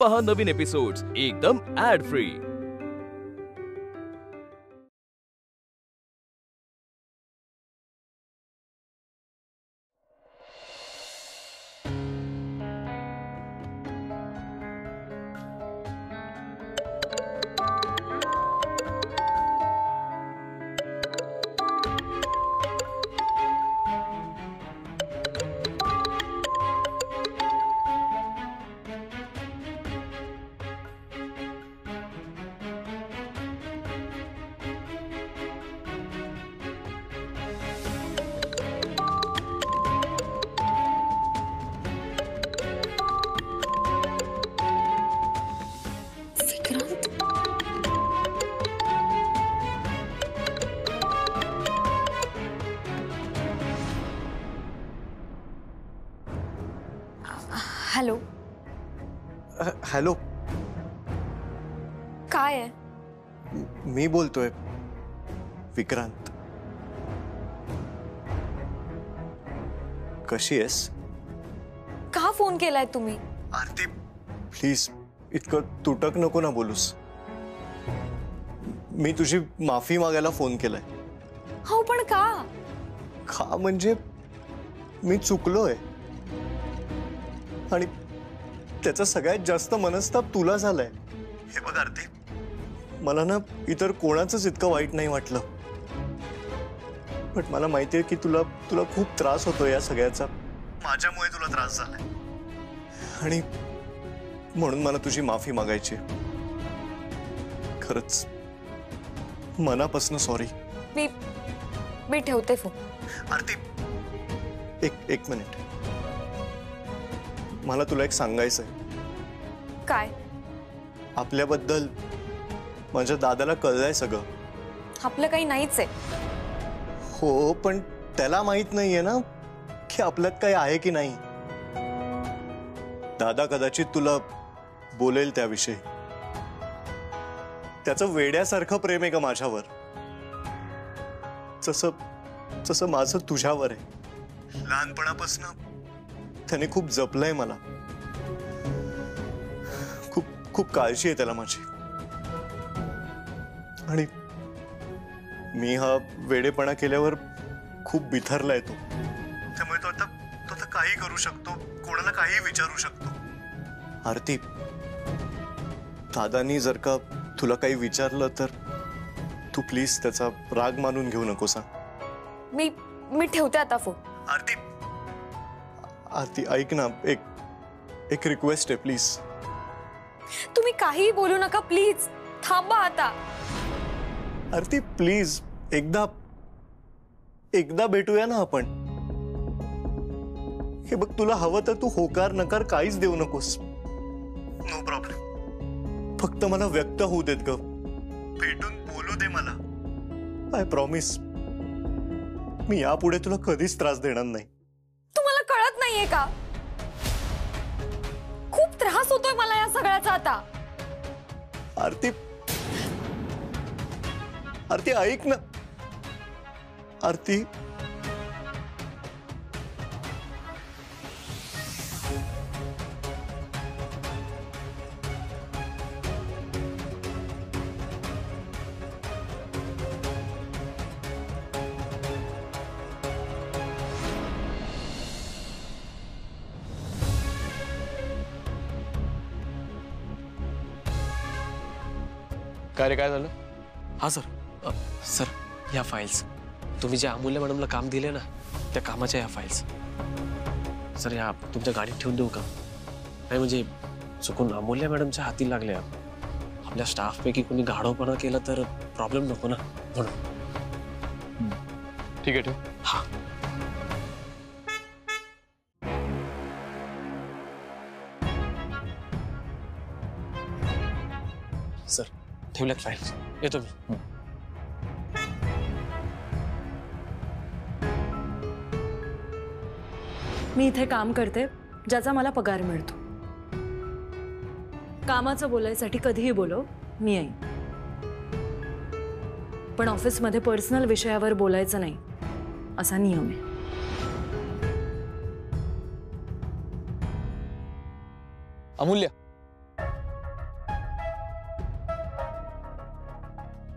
पहा नवीन एपिसोड्स एकदम add free. Hello hello काय आहे? मी बोलतोय विक्रांत। कशी आहेस? का फोन केलाय तुम्ही? आरती प्लीज इतकं तुटक नको ना बोलूस। मी तुझी माफी मागायला फोन केलाय। हो पण का? का म्हणजे मी चुकलोय आणि त्याचा सगळ्यात जास्त मनस्ताप तुला झालाय। हे बघ आरती, मला ना इतर कोणाचंच इतकं वाईट नाही वाटलं, पण मला माहितीये की तुला तुला खूप त्रास होतो या सगळ्याचा। माझ्यामुळे तुला त्रास झालाय आणि म्हणून मला तुझी माफी मागायची। खरंच मनापासून सॉरी। मी ठेवते फोन। आरती एक मिनिट, मला तुला एक सांगायचंय। काय? आपल्याबद्दल माझ्या दादाला कळलंय सगळं। आपलं काही नाहीच आहे। हो पण त्याला माहित नाहीये ना की आपल्यात काही आहे की नाही। दादा कदाचित तुला बोलेल त्याविषयी। त्याचं वेड्यासारखं प्रेम आहे का माझ्यावर, जसं माझं तुझ्यावर आहे। लहानपणापासून त्याने खूप जपलंय मला। खूप काळजी आहे त्याला माझी, आणि मी हा वेडेपणा केल्यावर खूप बिथरलाय तो। त्यामुळे तो आता काही करू शकतो, कोणाला काही विचारू शकतो। आरती, दादानी जर का तुला काही विचारलं तर तू प्लीज त्याचा राग मानून घेऊ नकोस। मी ठेवते आता फोन। आरती ऐक ना, एक रिक्वेस्ट आहे प्लीज। तुम्ही काही बोलू नका प्लीज, थांबा आता। आरती प्लीज एकदा भेटूया ना आपण। हे बघ, तुला हवं तर तू होकार नकार काहीच देऊ नकोस। नो प्रॉब्लेम, फक्त मला व्यक्त होऊ देत ग, भेटून बोलू दे मला। आय प्रॉमिस, मी यापुढे तुला कधीच त्रास देणार नाही। तुम्हाला कळत नाहीये का? खूप त्रास होतोय मला या सगळ्याचा आता। आरती ऐक ना। आरती काय रे, काय झालं? हाँ सर, सर या फाइल्स तुम्ही जे अमूल्य मॅडमला काम दिले ना, त्या कामाच्या या फाइल्स सर या तुमच्या गाडीत ठेवून देऊ का? नाही म्हणजे चुकून अमूल्य मॅडमच्या हाती लागल्या, आपल्या स्टाफपैकी कोणी गाढवपणा केला तर प्रॉब्लेम नको ना, म्हणून। ठीक आहे, ठेव। हाँ सर, ठेवल्यात फाइल्स, येतो मी। मी इथे काम करते ज्याचा मला पगार मिळतो। कामाचं बोलायसाठी कधीही बोलव, मी येईन, पण ऑफिसमध्ये पर्सनल विषयावर बोलायचं नाही असा नियम आहे। अमूल्य,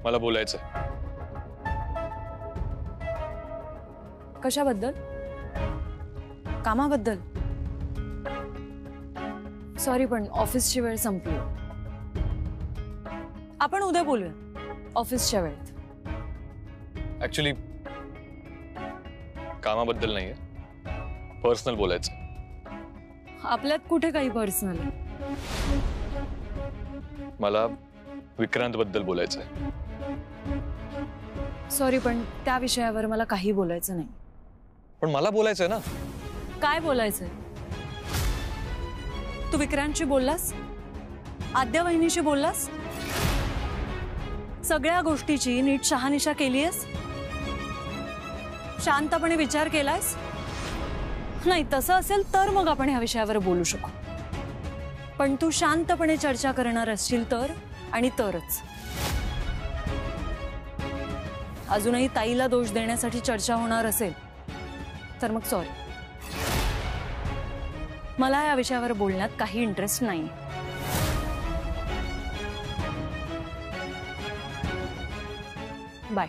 मला बोलायचंय. कशाबद्दल? कामाबद्दल? सॉरी पण ऑफिसची वेळ संपली. आपण उद्या बोलूया ऑफिसच्या वेळेत. ऍक्च्युली कामाबद्दल नाहीये, पर्सनल बोलायचं. आपल्यात कुठे काही पर्सनल? मला विक्रांत बद्दल बोलायचंय. सॉरी पण त्या विषयावर मला काही बोलायचं नाही. पण मला बोलायचंय ना. काय बोलायचंय? तू विक्रांतशी बोललास? आद्या वहिनीशी बोललास? सगळ्या गोष्टीची नीट शहानिशा केलीयस? शांतपणे विचार केलायस? नाही, तसं असेल तर मग आपण ह्या विषयावर बोलू शकू. पण तू शांतपणे चर्चा करणार असशील तर, आणि तरच. अजूनही ताईला दोष देण्यासाठी चर्चा होणार असेल तर मग सॉरी, मला या विषयावर बोलण्यात काही इंटरेस्ट नाही. बाय.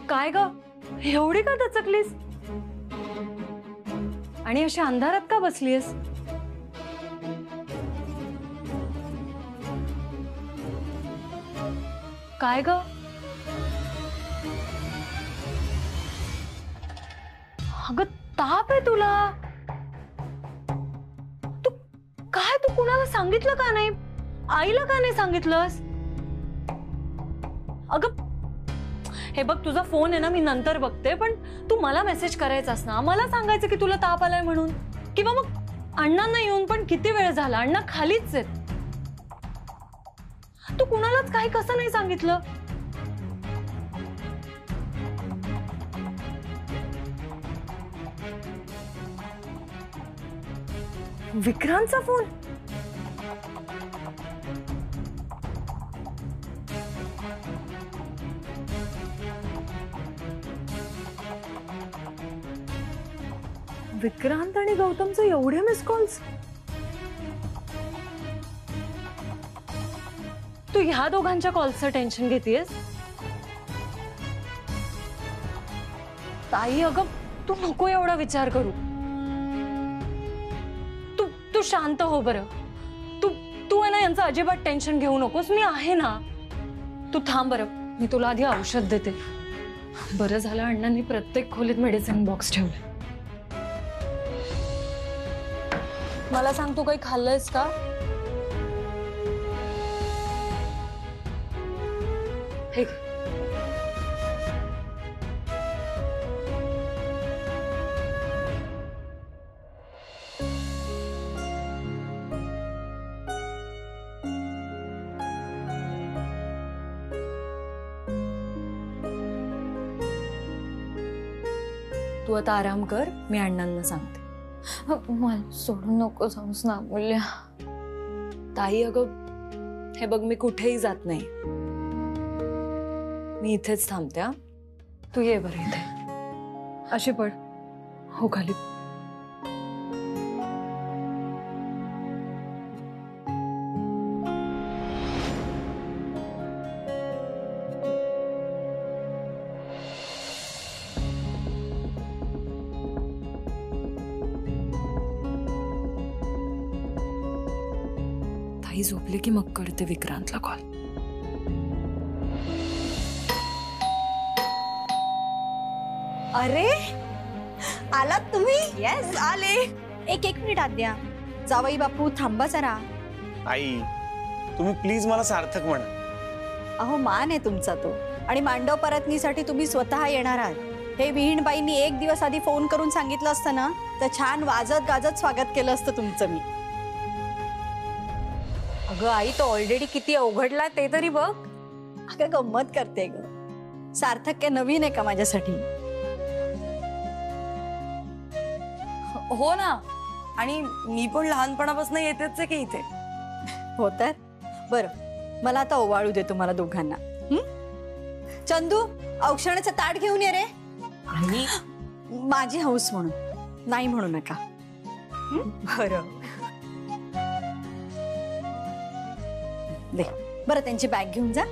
काय ग, एवढी का दचकलीस? आणि अशी अंधारात का बसलीस? काय ग? अगं ताप आहे तुला? तू कुणाला सांगितलं का नाही? आईला का नाही सांगितलंस? अगं हे बघ, तुझा फोन आहे ना, मी नंतर बघते, पण तू मला मेसेज करायचास ना, मला सांगायचं की तुला ताप आलाय म्हणून. किंवा मग अण्णांना येऊन पण किती वेळ झाला, अण्णा खालीच आहेत. तू कुणालाच काही कसं नाही सांगितलं? विक्रांतचा फोन? विक्रांत आणि गौतमचे एवढे मिस कॉल्स? तू ह्या दोघांच्या कॉल्सचं टेन्शन घेतेयस? ताई अगं, तू नको एवढा विचार करू. तू शांत हो बरं. तू आहे ना, यांचं अजिबात टेन्शन घेऊ नकोस. मी आहे ना. तू थांब बरं, मी तुला आधी औषध देते. बरं झालं अण्णांनी प्रत्येक खोलीत मेडिसिन बॉक्स ठेवले. मला सांग, तू काही खाल्लंयस का? हे तू आता आराम कर, मी अण्णांना सांगते. मला सोडून नको जाऊस ना अमूल्या. ताई अगं, हे बघ, मी कुठेही जात नाही. मी इथेच थांबते. तू ये बरं इथे. अशी पड. हो खाली. ताई झोपले की मग करते विक्रांतला कॉल. अरे आलात तुम्ही? येस आले. एक मिनिट आद्या. जावई बापू थांबा जरा. आई, तुम्ही प्लीज मला सार्थक म्हणा. अहो मान आहे तुमचा तो, आणि मांडव परतनीसाठी तुम्ही स्वतः येणार आहात. हे विहीणबाईंनी एक दिवस आधी फोन करून सांगितलं असतं ना तर छान वाजत गाजत स्वागत केलं असतं तुमचं मी. अगं आई, तो ऑलरेडी किती अवघडला ते तरी बघ. अगं गंमत करते ग. सार्थक काय नवीन आहे का माझ्यासाठी? हो ना, आणि मी पण लहानपणापासून येतेच आहे की इथे. हो तर बरं, मला आता ओवाळू दे तुम्हाला दोघांना. चंदू, औक्षणाचं ताट घेऊन ये रे. आणि माझी हौस म्हणून, नाही म्हणू नका. बरं दे. बरं, त्यांची बॅग घेऊन जा.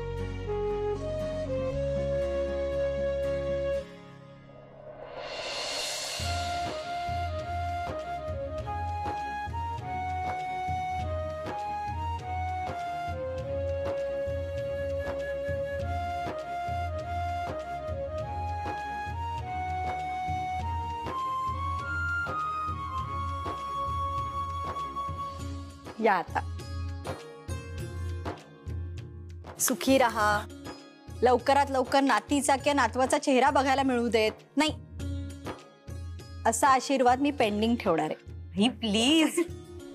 या आता. सुखी रहा. लवकरात लवकर नातीचा किंवा नातवाचा चेहरा बघायला मिळू देत. नाही, असा आशीर्वाद मी पेंडिंग ठेवणार आहे. प्लीज.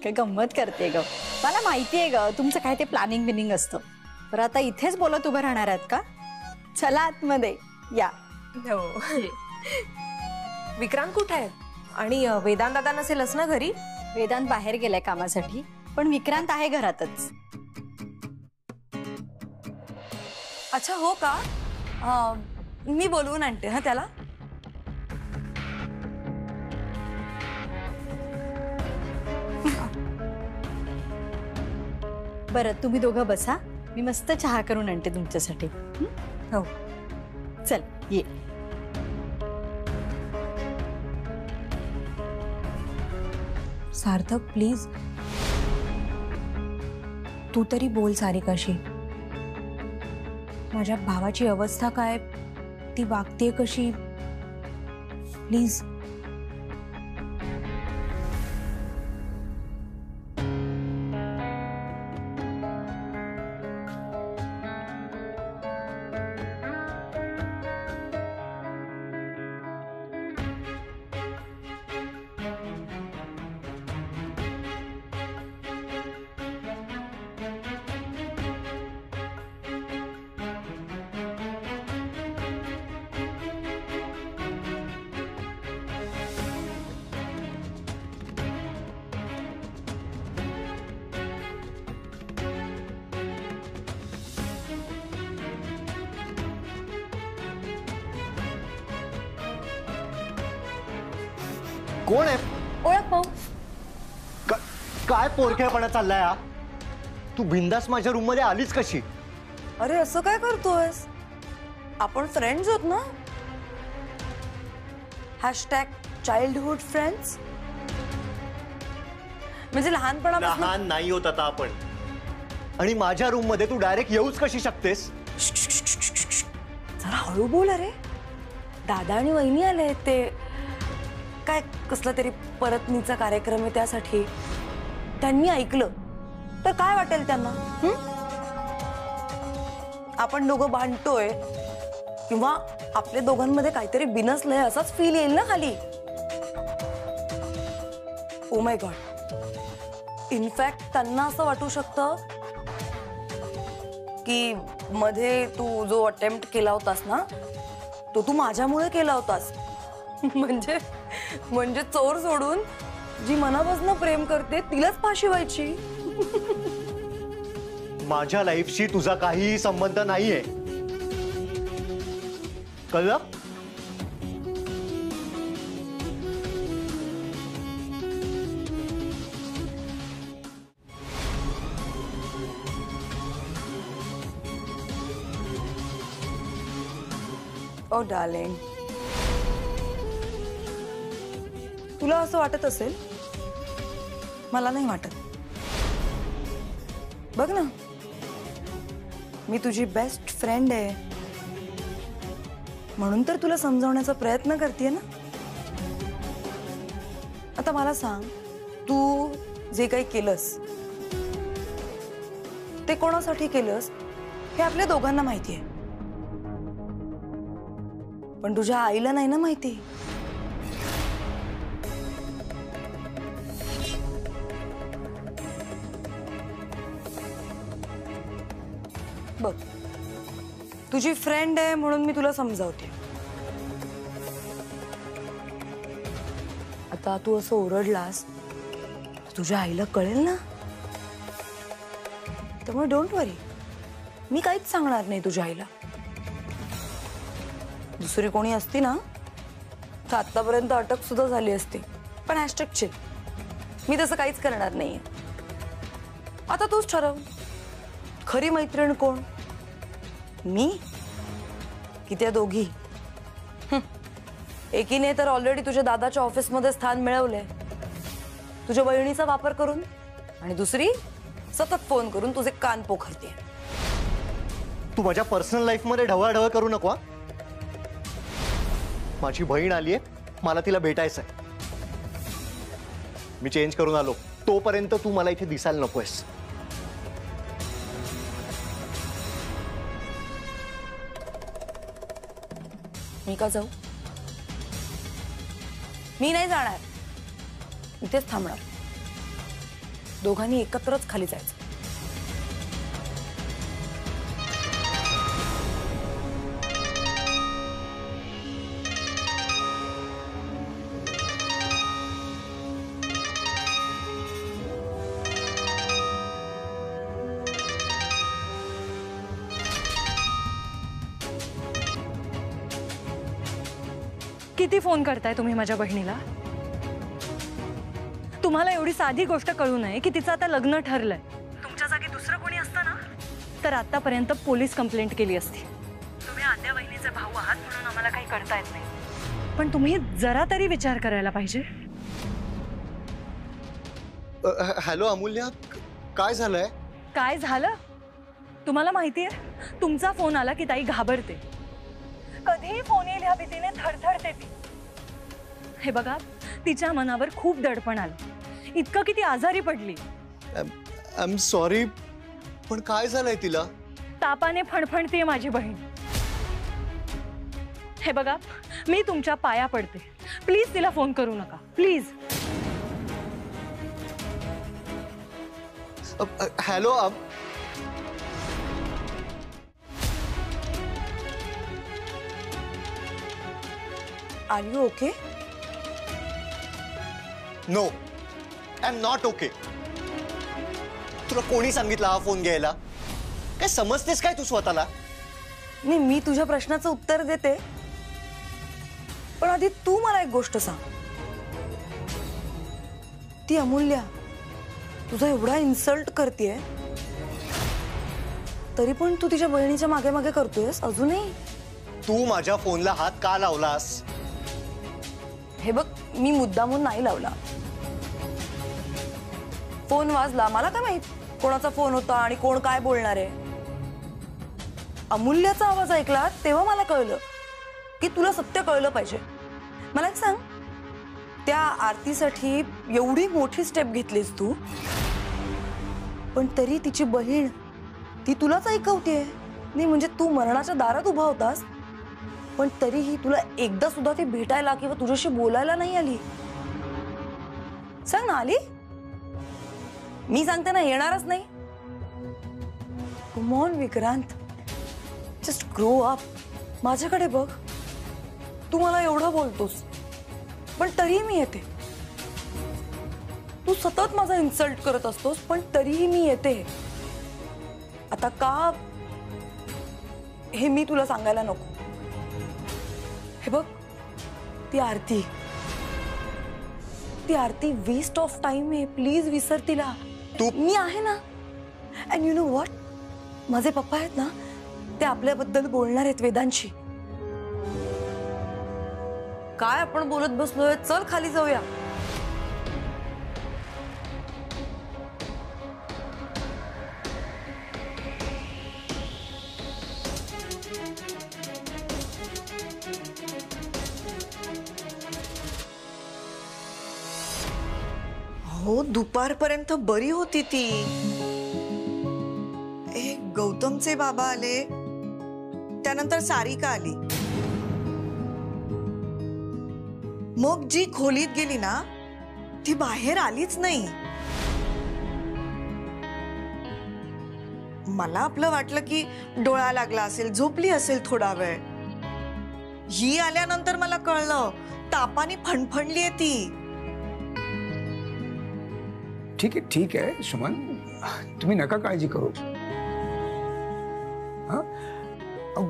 काय गंमत करते ग. मला माहिती आहे ग तुमचं काय ते प्लॅनिंग बिनिंग असतं. तर आता इथेच बोलत उभं राहणार आहात का? चला आतमध्ये या. हो. विक्रांत कुठे आहे? आणि वेदांत दादा नसेलच ना घरी? वेदांत बाहेर गेलाय कामासाठी, पण विक्रांत आहे घरातच. अच्छा, हो का? मी बोलवून आणते हा त्याला. बरं, तुम्ही दोघं बसा, मी मस्त चहा करून आणते तुमच्यासाठी. हो, चल ये. सार्थक, प्लीज तू तरी बोल सारिकाशी. माझ्या भावाची अवस्था काय, ती वागते कशी, प्लीज. कोण आहे? ओळख पाहू. काय पोरखेपणा चाललाय हा? तू बिंदास माझ्या रूम मध्ये आलीच कशी? अरे असं काय करतोयस? आपण फ्रेंड्स होत ना. #Childhood friends. म्हणजे लहानपणापासून. लहान नाही होत आता आपण. आणि माझ्या रूम मध्ये तू डायरेक्ट येऊच कशी शकतेस? जरा हळू बोल. अरे दादा आणि वहिनी आले. ते काय कसला तरी परतनीचा कार्यक्रम आहे, त्यासाठी त्यांनी ऐकलं तर काय वाटेल त्यांना? आपण दोघं भांडतोय किंवा आपल्या दोघांमध्ये काहीतरी बिनसलंय असाच फील येईल ना खाली. Oh my God. इनफॅक्ट त्यांना असं वाटू शकतं की मध्ये तू जो अटेम्प्ट केला होतास ना, तो तू माझ्यामुळे केला होतास. म्हणजे चोर सोडून जी मनापासून प्रेम करते तिलाच फाशी व्हायची. माझ्या लाईफशी तुझा काहीही संबंध नाहीये, कळलं? ओ डार्लिंग, तुला असं वाटत असेल, मला नाही वाटत. बघ ना, मी तुझी बेस्ट फ्रेंड आहे, म्हणून तर तुला समजावण्याचा प्रयत्न करतेय ना. आता मला सांग, तू जे काही केलंस ते कोणासाठी केलंस हे आपल्या दोघांना माहिती आहे. पण तुझ्या आईला नाही ना माहिती. बघ, तुझी फ्रेंड आहे म्हणून मी तुला समजावते. आता तू असं ओरडलास तुझ्या आईला कळेल ना, त्यामुळे डोंट वरी, मी काहीच सांगणार नाही तुझ्या आईला. दुसरी कोणी असती ना तर आतापर्यंत अटक सुद्धा झाली असती, पण हॅशटॅग चिल, मी तसं काहीच करणार नाहीये. आता तूच ठरव, खरी मैत्रीण कोण, मी की त्या दोघी? एकीने तर ऑलरेडी तुझ्या दादाच्या ऑफिसमध्ये स्थान मिळवलंय तुझ्या बहिणीचा वापर करून, आणि दुसरी सतत फोन करून तुझे कान पोखरते. तू माझ्या पर्सनल लाईफ मध्ये ढवळाढवळ करू नको हा. माझी बहीण आलीये, मला तिला भेटायचंय. मी चेंज करून आलो, तोपर्यंत तू मला इथे दिसायला नकोयस. मी का जाऊ? मी नाही जाणार, इथेच थांबणार. दोघांनी एकत्रच खाली जायचं. किती फोन करताय तुम्ही माझ्या बहिणीला? तुम्हाला एवढी साधी गोष्ट कळू नये की तिचं आता लग्न ठरलंय. तुमच्या जागी दुसरं कोणी असतं ना तर आतापर्यंत पोलीस कंप्लेंट केली असती. तुम्ही आद्या बहिणीचे भाऊ आहात म्हणून आम्हाला काही करता येत नाही, पण तुम्ही जरा तरी विचार करायला पाहिजे. हॅलो अमूल्या, काय झालंय? काय झालं? तुम्हाला माहितीये, तुमचा फोन आला की ताई घाबरते. कधीही फोन येईल ह्या भीतीने थरथरते ती. हे बघा, तिच्या मनावर खूप दडपण आलं, इतकं की ती आजारी पडली. आय एम सॉरी, पण काय झालंय तिला? तापाने फणफणतीये माझी बहीण. हे बघा, मी तुमच्या पाया पडते, प्लीज तिला फोन करू नका, please. Hello are you okay? No, I am not okay. तुला कोणी सांगितलं हा फोन घ्यायला? काय समजतेस काय तू स्वतःला? नाही, मी तुझ्या प्रश्नाचं उत्तर देते, पण आधी तू मला एक गोष्ट सांग. ती अमूल्या तुझा एवढा इन्सल्ट करतेय, तरी पण तू तिच्या बहिणीच्या मागे मागे करतोयस अजूनही. तू माझ्या फोनला हात का लावलास? हे बघ, मी मुद्दामून नाही लावला. फोन वाजला, मला काय माहित कोणाचा फोन होता आणि कोण काय बोलणार आहे. अमूल्याचा आवाज ऐकला तेव्हा मला कळलं की तुला सत्य कळलं पाहिजे. मला एक सांग, त्या आरतीसाठी एवढी मोठी स्टेप घेतलीस तू, पण तरी तिची बहीण ती तुलाच ऐकवतेय. नाही म्हणजे तू मरणाच्या दारात उभा होतास, पण तरीही तुला एकदा सुद्धा ती भेटायला किंवा तुझ्याशी बोलायला नाही आली. सांग ना, आली? मी सांगते ना, येणारच नाही. Come on Vikrant, just grow up. माझ्याकडे बघ, तू मला एवढं बोलतोस पण तरीही मी येते. तू सतत माझा इन्सल्ट करत असतोस पण तरीही मी येते. आता का हे मी तुला सांगायला नको. हे बघ, ती आरती वेस्ट ऑफ टाइम आहे. प्लीज विसर तिला. तू मी आहे ना. अँड यू नो व्हॉट, माझे पप्पा आहेत ना, ते आपल्याबद्दल बोलणार आहेत वेदांशी. काय आपण बोलत बसलोय, चल खाली जाऊया. हो, दुपारपर्यंत बरी होती ती. गौतमचे बाबा आले, त्यानंतर सारिका आली. मग जी खोलीत गेली ना ती बाहेर आलीच नाही. मला आपलं वाटलं की डोळा लागला असेल, झोपली असेल थोडा वेळ. ही आल्यानंतर मला कळलं तापाने फणफणली ती. ठीक आहे सुमन, तुम्ही नका काळजी करू. हा,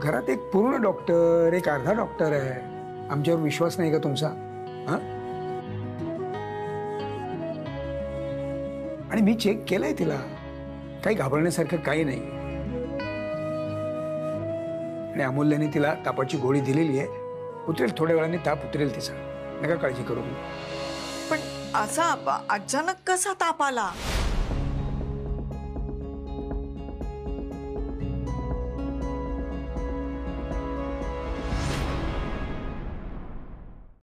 घरात एक पूर्ण डॉक्टर, एक अर्धा डॉक्टर आहे. आमच्यावर विश्वास नाही का तुमचा? हा, आणि मी चेक केलंय तिला, काही घाबरण्यासारखं काही नाही. आणि अमूल्याने तिला तापाची गोळी दिलेली आहे, उतरेल थोड्या वेळाने, ताप उतरेल तिचा, नका काळजी करू. पण असा अचानक कसा ताप आला?